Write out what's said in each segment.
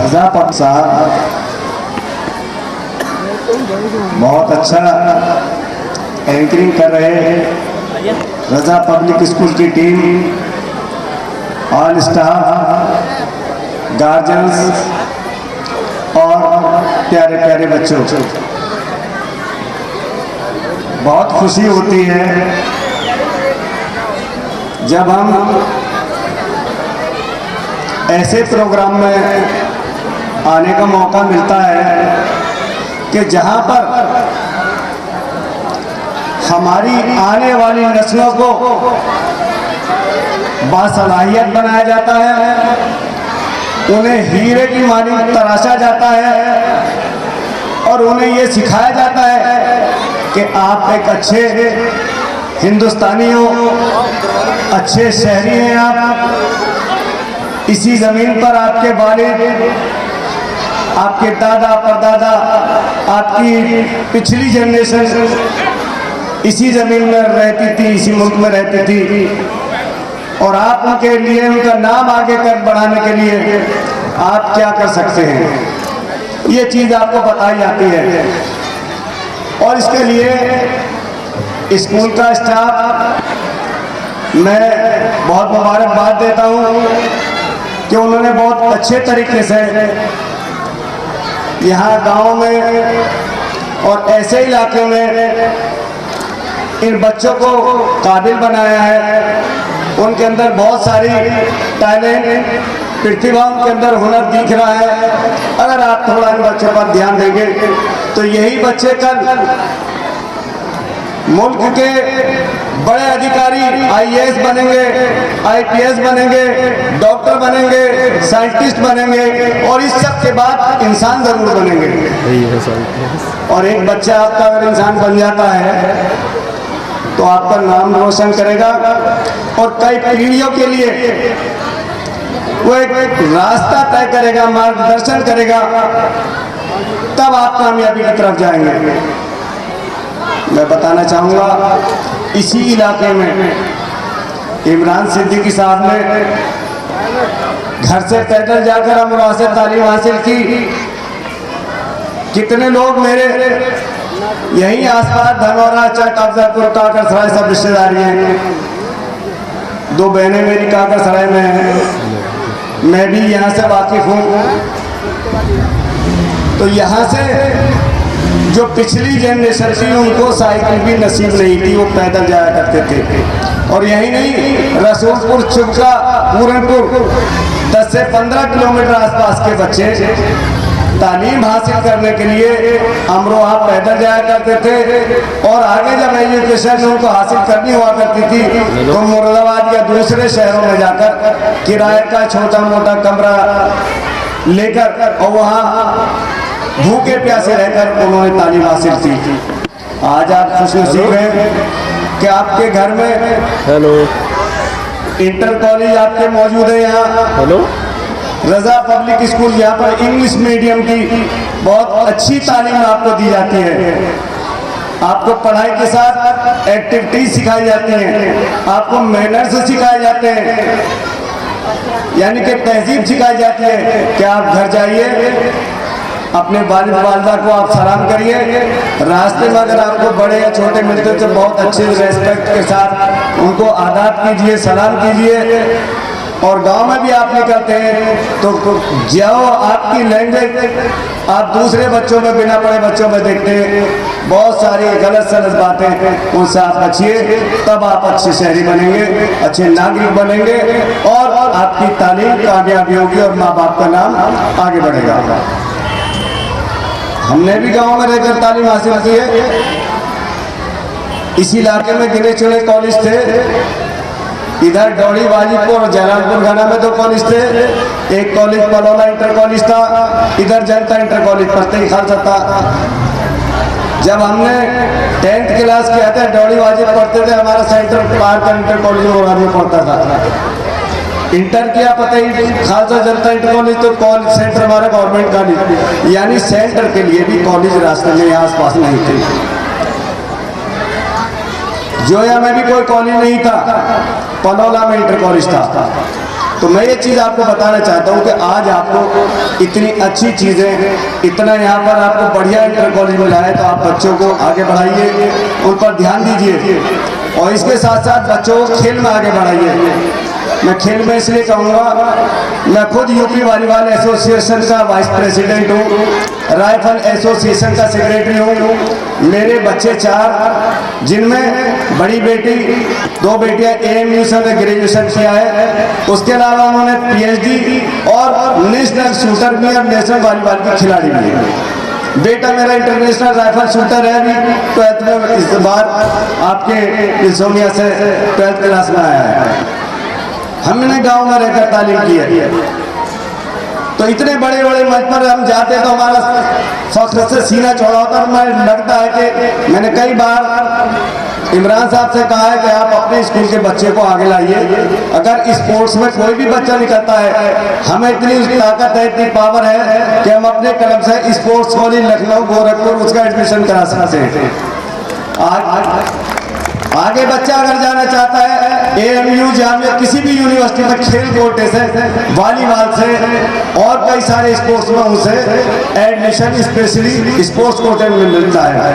रजा पक साहब बहुत अच्छा एंकरिंग कर रहे हैं। रजा पब्लिक स्कूल की टीम, ऑल स्टाफ, गार्जियंस और प्यारे प्यारे बच्चों, बहुत खुशी होती है जब हम ऐसे प्रोग्राम में आने का मौका मिलता है कि जहां पर हमारी आने वाली नस्लों को बासलाहियत बनाया जाता है, उन्हें हीरे की मानी तराशा जाता है और उन्हें ये सिखाया जाता है कि आप एक अच्छे हिंदुस्तानी हो, अच्छे शहरी हैं आप। इसी ज़मीन पर आपके वालिद, आपके दादा परदादा, आपकी पिछली जनरेशन इसी ज़मीन में रहती थी, इसी मुल्क में रहती थी और आप उनके लिए, उनका नाम आगे कर बढ़ाने के लिए आप क्या कर सकते हैं, ये चीज़ आपको बताई जाती है। और इसके लिए स्कूल का स्टाफ मैं बहुत मुबारकबाद देता हूँ कि उन्होंने बहुत अच्छे तरीके से यहाँ गांव में और ऐसे इलाके में इन बच्चों को काबिल बनाया है। उनके अंदर बहुत सारी टैलेंट, प्रतिभा, उनके अंदर हुनर दिख रहा है। अगर आप थोड़ा इन बच्चों पर ध्यान देंगे तो यही बच्चे कल मुल्क के बड़े अधिकारी, आईएएस बनेंगे, आईपीएस बनेंगे, डॉक्टर बनेंगे, साइंटिस्ट बनेंगे और इस सब के बाद इंसान जरूर बनेंगे। और एक बच्चा आपका अगर इंसान बन जाता है तो आपका नाम रोशन करेगा और कई पीढ़ियों के लिए वो एक रास्ता तय करेगा, मार्गदर्शन करेगा, तब आप कामयाबी की तरफ जाएंगे। मैं बताना चाहूँगा इसी इलाके में इमरान सिद्दीकी साहब ने घर से पैदल जाकर अमरोहा से तालीम हासिल की। कितने लोग मेरे यहीं आसपास धनौरा, चक, अफजलपुर, काकरसराय सब रिश्तेदारी हैं। 2 बहनें मेरी काकरसराय में हैं, मैं भी यहाँ से वाकिफ हूँ। तो यहाँ से जो पिछली जनरेशन थी उनको साइकिल भी नसीब नहीं थी, वो पैदल जाया करते थे। और यही नहीं, रसूलपुर, चुबका, पूरनपुर 10 से 15 किलोमीटर आसपास के बच्चे तालीम हासिल करने के लिए अमरोहा पैदल जाया करते थे और आगे जब एजुकेशन उनको हासिल करनी हुआ करती थी तो मुरादाबाद या दूसरे शहरों में जाकर किराए का छोटा मोटा कमरा लेकर और वहाँ भूखे प्यासे रहकर उन्होंने तालीम हासिल की। आज आप खुशनसीब हैं कि आपके घर में हेलो इंटर कॉलेज आपके मौजूद है। यहाँ हेलो रजा पब्लिक स्कूल, यहाँ पर इंग्लिश मीडियम की बहुत अच्छी तालीम आपको दी जाती है। आपको पढ़ाई के साथ एक्टिविटीज सिखाई जाती हैं, आपको मैनर्स सिखाए जाते हैं, यानी कि तहजीब सिखाई जाती है कि आप घर जाइए, अपने वालिद वालिदा को आप सलाम करिए, रास्ते में अगर आपको बड़े या छोटे मिलते तो बहुत अच्छे रेस्पेक्ट के साथ उनको आदाब कीजिए, सलाम कीजिए। और गांव में भी आप निकलते हैं तो जो आपकी लैंग्वेज आप दूसरे बच्चों में, बिना पढ़े बच्चों में देखते हैं, बहुत सारी गलत सलत बातें, उनसे आप बचिए, तब आप अच्छे शहरी बनेंगे, अच्छे नागरिक बनेंगे और आपकी तालीम कामयाबी होगी और माँ बाप का नाम आगे बढ़ेगा। हमने भी गांव में रहकर तालीम हासिल की है। इसी इलाके में गिने चुने कॉलेज थे। इधर डौड़ी, वाजीपुर और जलालपुर घाना में 2 कॉलेज थे। एक कॉलेज पलौला इंटर कॉलेज था, इधर जनता इंटर कॉलेज फतेह खालसा था। जब हमने 10th क्लास किया था, डौड़ी वाजिब पढ़ते थे, हमारा सेंटर पार्क इंटर कॉलेज में पढ़ता था। इंटर किया फतेह खालसा जनता इंटर कॉलेज, तो कॉलेज सेंटर हमारा गवर्नमेंट कॉलेज, यानी सेंटर के लिए भी कॉलेज रास्ते में आस पास नहीं थे। जोया में भी कोई कॉलेज नहीं था, पलौला में इंटर कॉलेज था। तो मैं ये चीज़ आपको बताना चाहता हूँ कि आज आपको इतनी अच्छी चीज़ें, इतना यहाँ पर आपको बढ़िया इंटर कॉलेज मिला है, तो आप बच्चों को आगे बढ़ाइए, उन पर ध्यान दीजिए और इसके साथ साथ बच्चों को खेल में आगे बढ़ाइए। मैं खेल में इसलिए कहूँगा, मैं खुद यूपी वॉलीबॉल एसोसिएशन का वाइस प्रेसिडेंट हूँ, राइफल एसोसिएशन का सेक्रेटरी हूँ। मेरे बच्चे 4, जिनमें बड़ी बेटी, 2 बेटियां AMU से ग्रेजुएशन किया है, उसके अलावा उन्होंने PhD और नेशनल शूटर भी और नेशनल वॉलीबॉल की खिलाड़ी भी है। बेटा मेरा इंटरनेशनल राइफल शूटर है, अभी 12th में इस बार आपके सोनिया से 12th क्लास में आया है। हमने गांव में रहकर तालीम की है, तो इतने बड़े बड़े मंच पर हम जाते तो हमारा फख्र से सीना चौड़ा होता। मुझे लगता है कि मैंने कई बार इमरान साहब से कहा है कि आप अपने स्कूल के बच्चे को आगे लाइए। अगर स्पोर्ट्स में कोई भी बच्चा निकलता है, हमें इतनी ताकत है, इतनी पावर है कि हम अपने कलम से स्पोर्ट्स कॉलेज लखनऊ गोरखपुर उसका एडमिशन करा सकते हैं। आगे बच्चा अगर जाना चाहता है AMU जामिया किसी भी यूनिवर्सिटी में, खेल कोटे से, वॉलीबॉल से और कई सारे स्पोर्ट्स में उसे एडमिशन स्पेशली स्पोर्ट्स कोटे में मिलता है।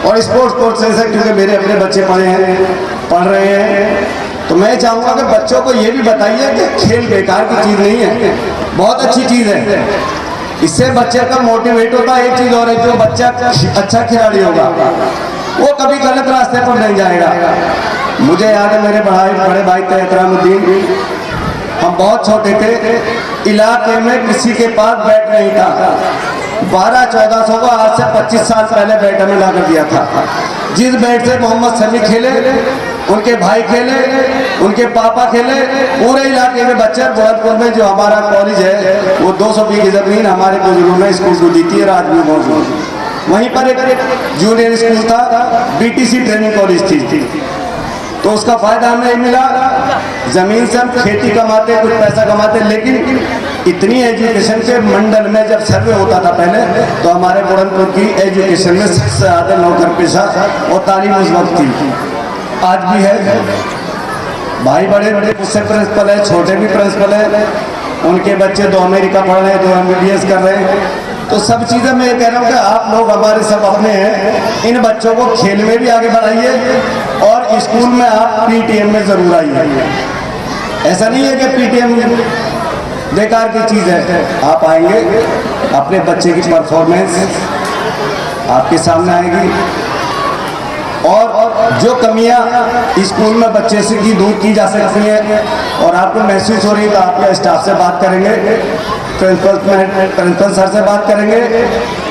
और स्पोर्ट्स कोटे से क्योंकि मेरे अपने बच्चे पढ़ रहे हैं, तो मैं चाहूँगा कि बच्चों को ये भी बताइए कि खेल बेकार की चीज़ नहीं है, बहुत अच्छी चीज़ है। इससे बच्चे का मोटिवेट होता है। एक चीज़ और है, जो बच्चा अच्छा खिलाड़ी होगा वो कभी गलत रास्ते पर नहीं जाएगा। मुझे याद है मेरे बड़े भाई थे एहतरामुद्दीन, हम बहुत छोटे थे, इलाके में किसी के पास बैट नहीं था। 1200-1400 को आज से 25 साल पहले बैट हमें ला कर दिया था। जिस बैट से मोहम्मद शमी खेले, उनके भाई खेले, उनके पापा खेले, पूरे इलाके में बच्चे। गोरखपुर में जो हमारा कॉलेज है वो 200 बीघी जमीन हमारे बुजुर्गों ने स्कूल को दी थी, आज भी मौजूद। वहीं पर एक जूनियर स्कूल था, BTC ट्रेनिंग कॉलेज थी, तो उसका फायदा हमें मिला। जमीन से हम खेती कमाते, कुछ पैसा कमाते, लेकिन इतनी एजुकेशन के मंडल में जब सर्वे होता था पहले, तो हमारे बुरहानपुर की एजुकेशन में सबसे ज़्यादा नौकर पेशा और तालीम उस वक्त थी, आज भी है। भाई बड़े बड़े मुझसे प्रिंसिपल है, छोटे भी प्रिंसिपल है, उनके बच्चे 2 अमेरिका पढ़ रहे हैं, 2 MBBS कर रहे हैं। तो सब चीज़ें मैं ये कह रहा हूँ कि आप लोग हमारे सब अपने हैं, इन बच्चों को खेल में भी आगे बढ़ाइए और स्कूल में आप PTM में ज़रूर आइए। ऐसा नहीं है कि PTM बेकार की चीज़ है। आप आएंगे, अपने बच्चे की परफॉर्मेंस आपके सामने आएगी और जो कमियां स्कूल में बच्चे से की दूर की जा सकती हैं और आपको महसूस हो रही है, तो आपके स्टाफ से बात करेंगे, प्रिंसिपल सर से बात करेंगे,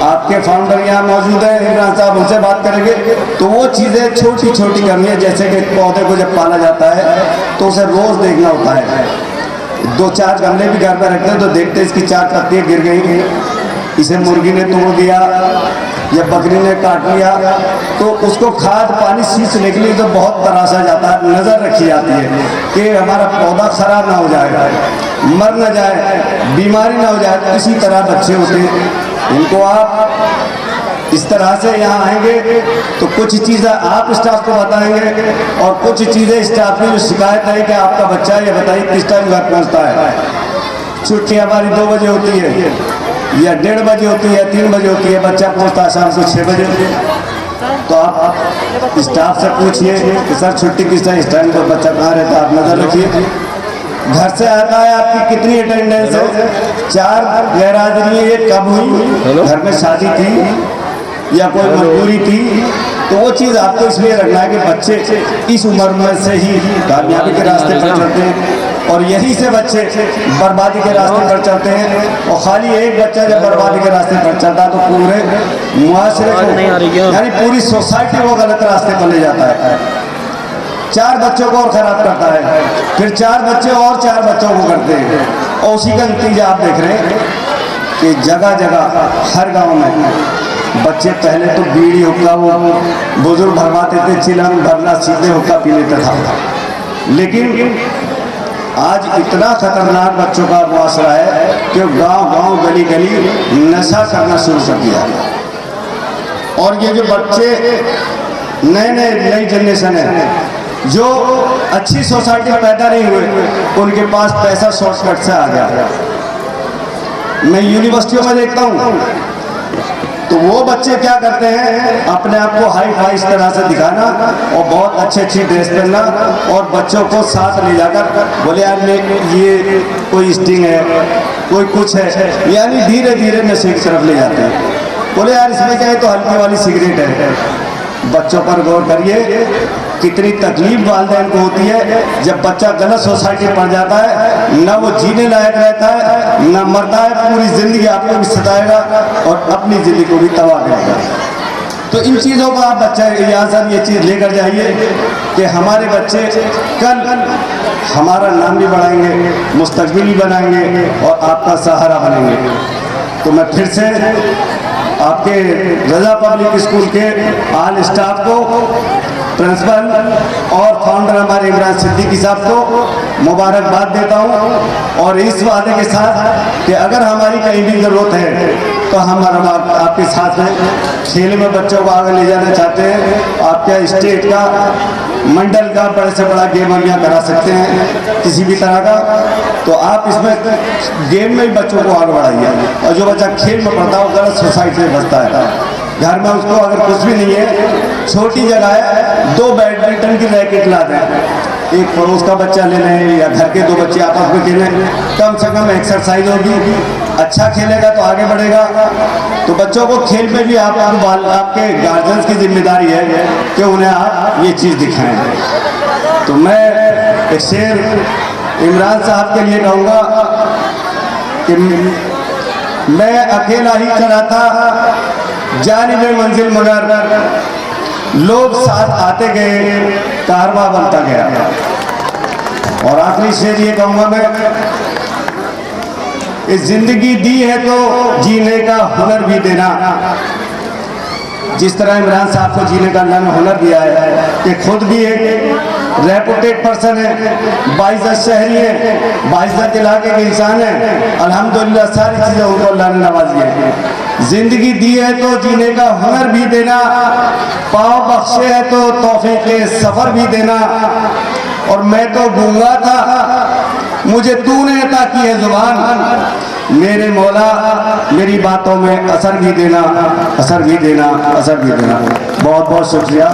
आपके फाउंडर यहाँ मौजूद हैं इमरान साहब, उनसे बात करेंगे। तो वो चीज़ें छोटी छोटी करनी है, जैसे कि पौधे को जब पाला जाता है तो उसे रोज़ देखना होता है। 2-4 गमले भी घर में रखते हैं तो देखते इसकी 4 पत्तियाँ गिर गई, इसे मुर्गी ने तोड़ दिया या बकरी ने काट लिया, तो उसको खाद पानी सींचने के लिए तो बहुत तराशा जाता है, नज़र रखी जाती है कि हमारा पौधा खराब ना हो जाए, मर ना जाए, बीमारी ना हो जाए। इसी तरह बच्चे होते हैं, इनको आप इस तरह से यहाँ आएंगे तो कुछ चीज़ें आप स्टाफ को बताएंगे और कुछ चीज़ें स्टाफ की जो शिकायत है कि आपका बच्चा ये बताइए किस टाइम घर पहुँचता है। छुट्टी हमारी 2 बजे होती है या 1:30 बजे होती है, 3 बजे होती है, बच्चा पहुँचता है शाम को 6 बजे। तो आप स्टाफ से पूछिए कि सर छुट्टी किस टाइम, इस टाइम पर बच्चा कहाँ रहता है, आप नज़र रखिए। घर से आता है, आपकी कितनी अटेंडेंस है, 4 गैरहाजिरी ये कब हुई, घर में शादी थी या कोई मजबूरी थी, तो वो चीज़ आपको इसलिए रखना है कि बच्चे इस उम्र में से ही कामयाबी के रास्ते पर चलते हैं और यहीं से बच्चे बर्बादी के रास्ते पर चलते हैं। और खाली एक बच्चा जब बर्बादी के रास्ते पर चलता है तो पूरे मुआशरे को यानी पूरी सोसाइटी को गलत रास्ते पर ले जाता है, 4 बच्चों को और ख़राब करता है, फिर 4 बच्चे और 4 बच्चों को करते हैं। और उसी का नतीजा आप देख रहे हैं कि जगह जगह हर गांव में बच्चे पहले तो बीड़ी हुक्का वो बुजुर्ग भरवाते थे, चिलम भरना सीधे हुक्का पी लेता था, लेकिन आज इतना खतरनाक बच्चों का मुआशरा है कि गांव-गांव गली-गली नशा करना शुरू कर दिया। और ये जो बच्चे नई जनरेशन है, जो अच्छी सोसाइटी पैदा नहीं हुए उनके पास पैसा शॉर्टकट से आ गया। मैं यूनिवर्सिटियों में देखता हूँ तो वो बच्चे क्या करते हैं, अपने आप को हाई फाई इस तरह से दिखाना और बहुत अच्छी अच्छी ड्रेस पहनना और बच्चों को साथ ले जाकर बोले यार ये कोई स्टिंग है, कोई कुछ है, यानी धीरे धीरे नशे की तरफ ले जाते हैं। बोले यार इसमें क्या है, तो हल्की वाली सिगरेट है। बच्चों पर गौर करिए कितनी तकलीफ वालिदैन को होती है जब बच्चा गलत सोसाइटी में पड़ जाता है, ना वो जीने लायक रहता है, ना मरता है, पूरी जिंदगी आपको भी सताएगा और अपनी जिंदगी को भी तबाह करेगा। तो इन चीज़ों को आप बच्चा यहाँ से ये चीज़ लेकर जाइए कि हमारे बच्चे कल हमारा नाम भी बढ़ाएंगे, मुस्तकबिल भी बनाएंगे और आपका सहारा बनेंगे। तो मैं फिर से आपके रजा पब्लिक स्कूल के ऑल स्टाफ को, प्रिंसिपल और फाउंडर हमारे इमरान सिद्दीकी साहब को मुबारकबाद देता हूं और इस वादे के साथ कि अगर हमारी कहीं भी ज़रूरत है तो हम आपके साथ हैं। खेल में बच्चों को आगे ले जाना चाहते हैं, आपके स्टेट का, मंडल का बड़े से बड़ा गेम हम यहाँ करा सकते हैं किसी भी तरह का, तो आप इसमें गेम में ही बच्चों को आगे बढ़ाइए। और जो बच्चा खेल में पढ़ता है वो गलत सोसाइटी में फंसता है। घर में उसको अगर कुछ भी नहीं है, छोटी जगह है, 2 बैडमिंटन की रैकेट ला दें, एक पड़ोस का बच्चा ले लें या घर के 2 बच्चे आपस में खेलें, कम से कम एक्सरसाइज होगी, अच्छा खेलेगा तो आगे बढ़ेगा। तो बच्चों को खेल में भी आपके गार्जियंस की जिम्मेदारी है कि उन्हें आप ये चीज़ दिखाएं। तो मैं एक शेर इमरान साहब के लिए कहूँगा कि मैं अकेला ही चला था जानिबे मंजिल, मगर लोग साथ आते गए, कारवां बनता गया। और आखिरी शेर ये कहूँगा मैं, इस जिंदगी दी है तो जीने का हुनर भी देना। जिस तरह इमरान साहब को जीने का हुनर दिया है कि खुद भी एक रेपुटेड पर्सन है, बाइज़्ज़त शहरी है, बाइज़्ज़त इलाके के इंसान है, अल्हम्दुलिल्लाह सारी चीज़ें उनको अल्लाह ने नवाजी है। जिंदगी दी है तो जीने का हुनर भी देना, पाँव बख्शे है तो तौफीक के सफ़र भी देना। और मैं तो गूंगा था, मुझे तूने अता की है जुबान, मेरे मौला मेरी बातों में असर भी देना, असर भी देना, असर भी देना। बहुत बहुत शुक्रिया।